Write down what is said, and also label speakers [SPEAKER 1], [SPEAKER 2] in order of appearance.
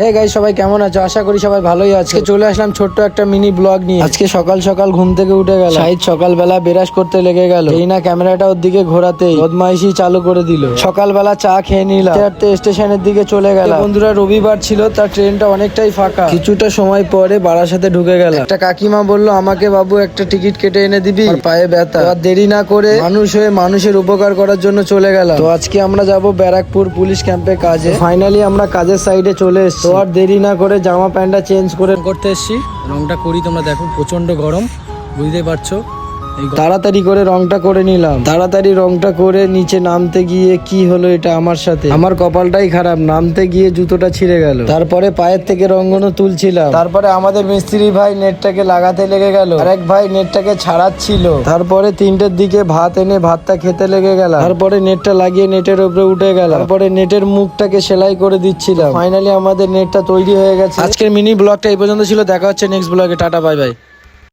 [SPEAKER 1] Hey guys, সবাই কেমন আছো? আশা করি সবাই ভালোই আছে। আজকে চলে আসলাম ছোট্ট একটা মিনি ব্লগ নিয়ে। আজকে সকাল সকাল ঘুম থেকে উঠে গেল, শাহিদ সকালবেলা বেরাস করতে লেগে গেল। এই না ক্যামেরাটা ওর দিকে ঘোরাতেই বদমাইশি চালু করে দিল। সকালবেলা চা খেয়ে নিলাম, হাঁটতে স্টেশনের দিকে চলে গেল। বন্ধুরা রবিবার ছিল, তার ট্রেনটা অনেকটাই ফাঁকা। কিছুটা সময় পরে বারাসাতে ঢুকে গেল। একটা কাকিমা বললো, আমাকে বাবু একটা টিকিট কেটে এনে দিবি, আমার পায়ে ব্যথা। তো আর দেরি না করে মানুষ হয়ে মানুষের উপকার করার জন্য চলে গেলাম। তো আজকে আমরা যাব ব্যারাকপুর পুলিশ ক্যাম্পে কাজে। ফাইনালি আমরা কাজের সাইডে চলে এসেছি। তো আর দেরি না করে জামা প্যান্টটা চেঞ্জ করে করতে এসেছি। রংটা করি, তোমরা দেখো প্রচন্ড গরম, বুঝতেই পারছো। তাড়াতাড়ি করে রংটা করে নিলাম। তাড়াতাড়ি রংটা করে নিচে নামতে গিয়ে কি হলো এটা আমার সাথে, আমার কপালটাই খারাপ। নামতে গিয়ে জুতোটা ছিঁড়ে গেল। তারপরে পায়ের থেকে রঙগুলো তুলছিলাম। তারপরে আমাদের মিস্ত্রি ভাই নেটটাকে লাগাতে লেগে গেল, আরেক ভাই নেটটাকে ছাড়াচ্ছিল। তারপরে 3টের দিকে ভাত এনে ভাতটা খেতে লেগে গেল। তারপরে নেটটা লাগিয়ে নেটের উপরে উঠে গেল। তারপরে নেটের মুখটাকে সেলাই করে দিচ্ছিলাম। ফাইনালি আমাদের নেটটা তৈরি হয়ে গেছে। আজকের মিনি ব্লগটা এই পর্যন্ত ছিল। দেখা হচ্ছে নেক্সট ব্লগে। Tata, bye bye.